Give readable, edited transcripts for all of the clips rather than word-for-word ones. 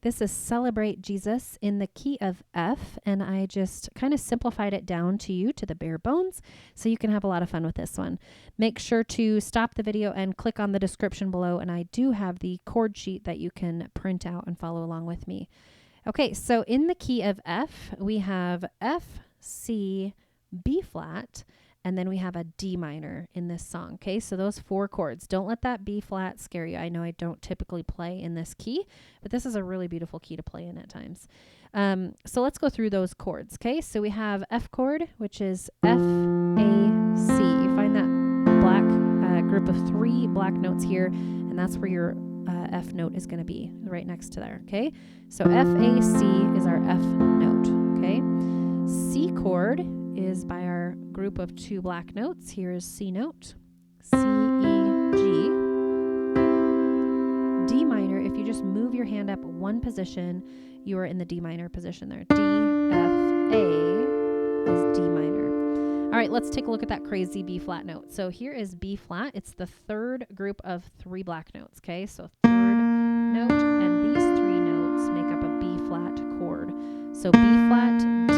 This is Celebrate Jesus in the key of F, and I just kind of simplified it down to you to the bare bones so you can have a lot of fun with this one. Make sure to stop the video and click on the description below, and I do have the chord sheet that you can print out and follow along with me. Okay, so in the key of F, we have F, C, B flat, and then we have a D minor in this song. Okay, so those 4 chords. Don't let that B flat scare you. I know I don't typically play in this key, but this is a really beautiful key to play in at times. So let's go through those chords. Okay, so we have F chord, which is F, A, C. You find that black group of 3 black notes here, and that's where your F note is going to be, right next to there. Okay, so F, A, C is our F note. Okay, C chord is by our group of 2 black notes. Here is C note, C, E, G. D minor, if you just move your hand up 1 position, you are in the D minor position there. D, F, A is D minor. All right, let's take a look at that crazy B flat note. So here is B flat. It's the 3rd group of 3 black notes, okay? So 3rd note, and these 3 notes make up a B flat chord. So B flat, D,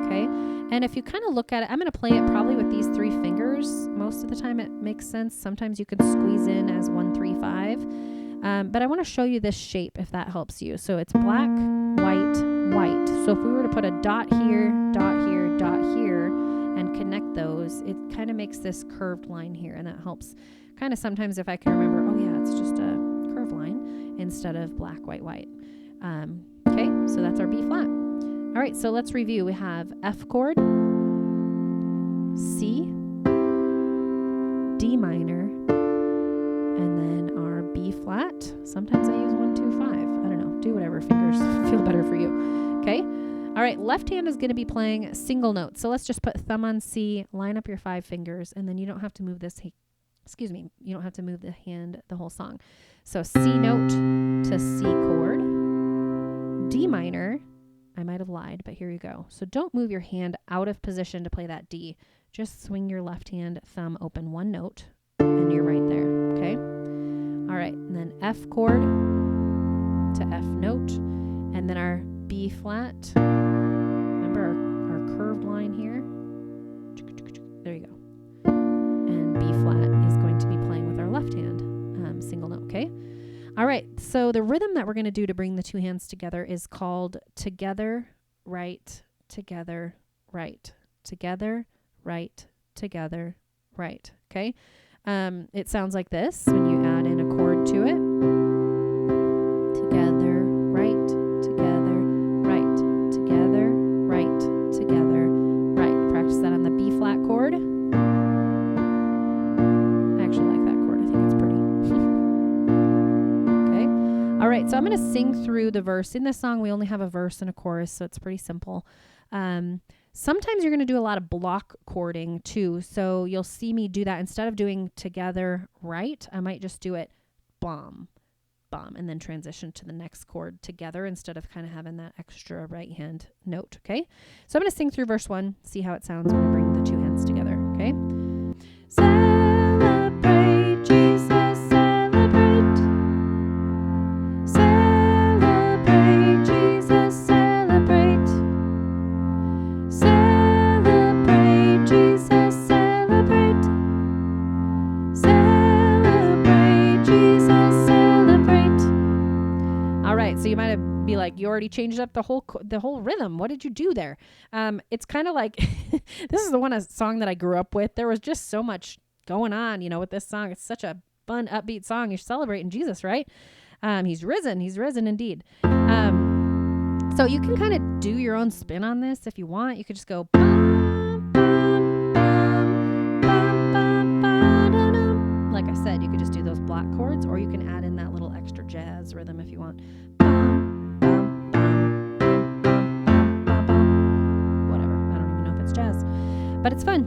okay, and if you kind of look at it, I'm going to play it probably with these 3 fingers. Most of the time it makes sense. Sometimes you can squeeze in as 1, 3, 5. But I want to show you this shape if that helps you. So it's black, white, white. So if we were to put a dot here, dot here, dot here, and connect those, it kind of makes this curved line here. And that helps kind of sometimes if I can remember, oh yeah, it's just a curved line instead of black, white, white. Okay, so that's our B flat. All right, so let's review. We have F chord, C, D minor, and then our B flat. Sometimes I use 1, 2, 5. I don't know. Do whatever fingers feel better for you. Okay. All right. Left hand is going to be playing single notes. So let's just put thumb on C, line up your 5 fingers, and then you don't have to move this. You don't have to move the hand the whole song. So C note to C chord, D minor. I might have lied, but here you go. So don't move your hand out of position to play that D. Just swing your left hand thumb open 1 note, and you're right there, okay? All right, and then F chord to F note, and then our B flat. Remember our curved line here? There you go. And B flat is going to be playing with our left hand, single note, okay? All right, so the rhythm that we're going to do to bring the 2 hands together is called together, right, together, right, together, right, together, right, okay? It sounds like this when you add in a chord to it. Together, right, together, right, together, right, together, right. Practice that on the B flat chord. I actually like that chord. I think it's pretty. All right, so I'm going to sing through the verse. In this song, we only have a verse and a chorus, so it's pretty simple. Sometimes you're going to do a lot of block chording too, so you'll see me do that. Instead of doing together, right, I might just do it bom, bom, and then transition to the next chord together instead of kind of having that extra right hand note, okay? So I'm going to sing through verse 1, see how it sounds when I bring the 2 hands together, okay? Celebrate Jesus. So you might be like, you already changed up the whole rhythm. What did you do there? It's kind of like, this is the song that I grew up with. There was just so much going on, with this song. It's such a fun, upbeat song. You're celebrating Jesus, right? He's risen indeed. So you can kind of do your own spin on this if you want. You could just go, bum, bum, bum, bum, bum, ba-da-dum. Like I said, you could just do those block chords, or you can add in that little extra jazz rhythm if you want. Jazz, but it's fun.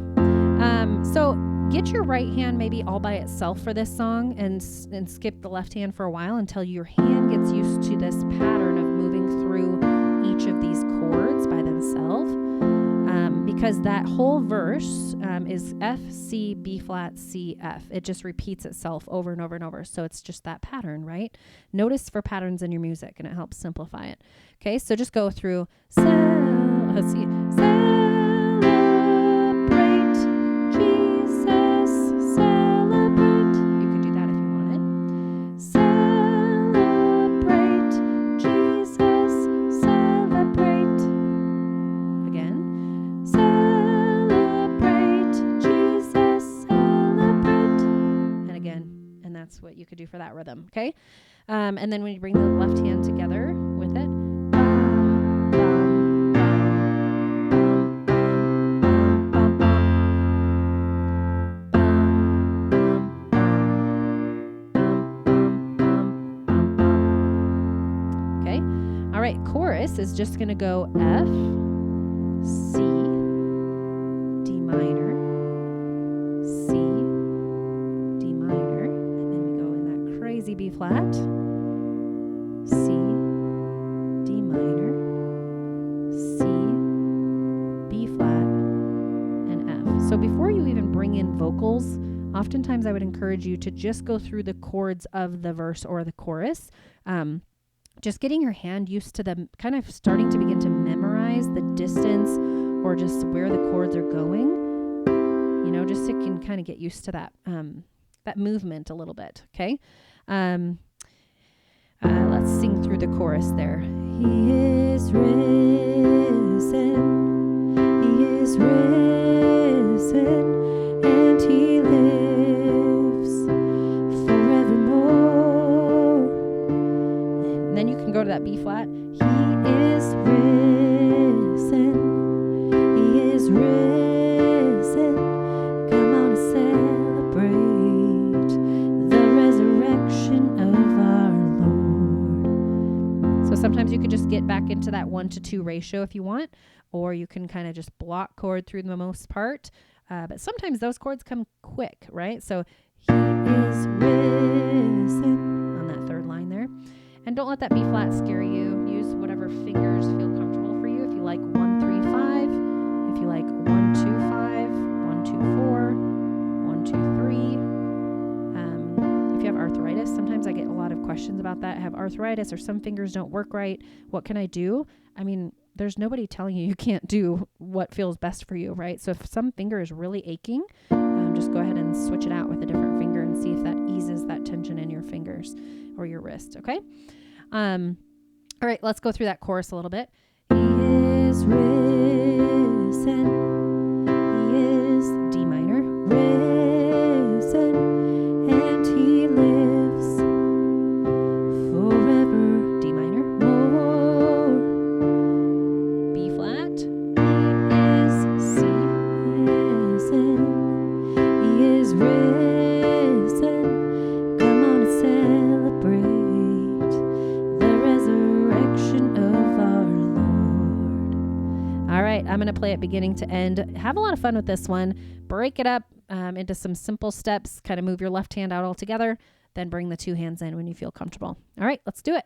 So get your right hand maybe all by itself for this song and skip the left hand for a while until your hand gets used to this pattern of moving through each of these chords by themselves. because that whole verse is F, C, B flat, C, F. It just repeats itself over and over and over. So it's just that pattern, right? Notice for patterns in your music, and it helps simplify it. Okay, so just go through let's see. Celebrate Jesus, celebrate. You could do that if you wanted. Celebrate Jesus, celebrate. Again. Celebrate Jesus, celebrate. And again. And that's what you could do for that rhythm, okay? And then when you bring the left hand together with it, okay? All right, chorus is just going to go F, C, D minor, C, D minor, and then we go in that crazy B flat, C, D minor, C, B flat, and F. So before you even bring in vocals, oftentimes I would encourage you to just go through the chords of the verse or the chorus. Just getting your hand used to them, kind of starting to begin to memorize the distance or just where the chords are going, you know, just so you can kind of get used to that, that movement a little bit. Okay. Let's sing through the chorus there. He is risen. He is risen, and he lives forevermore. And then you can go to that B flat. He is risen. He is risen. Come on and celebrate the resurrection of our Lord. So sometimes you could just get back into that 1-to-2 ratio if you want, or you can kind of just block chord through the most part. But sometimes those chords come quick, right? So he is risen on that third line there. And don't let that B flat scare you. Use whatever fingers feel comfortable for you. If you like 1, 3, 5, if you like 1, 2, 5, 1, 2, 4, 1, 2, 3. If you have arthritis, sometimes I get a lot of questions about that. I have arthritis or some fingers don't work right. What can I do? I mean, there's nobody telling you can't do what feels best for you, right? So if some finger is really aching, just go ahead and switch it out with a different finger and see if that eases that tension in your fingers or your wrist, okay? All right, let's go through that chorus a little bit. He is risen. He is D minor, risen, and he lives forever. D minor, more. B flat. He is C, risen. He is risen. Come on and celebrate the resurrection of our Lord. All right, I'm going to play it beginning to end. Have a lot of fun with this one. Break it up into some simple steps. Kind of move your left hand out altogether. Then bring the two hands in when you feel comfortable. All right, let's do it.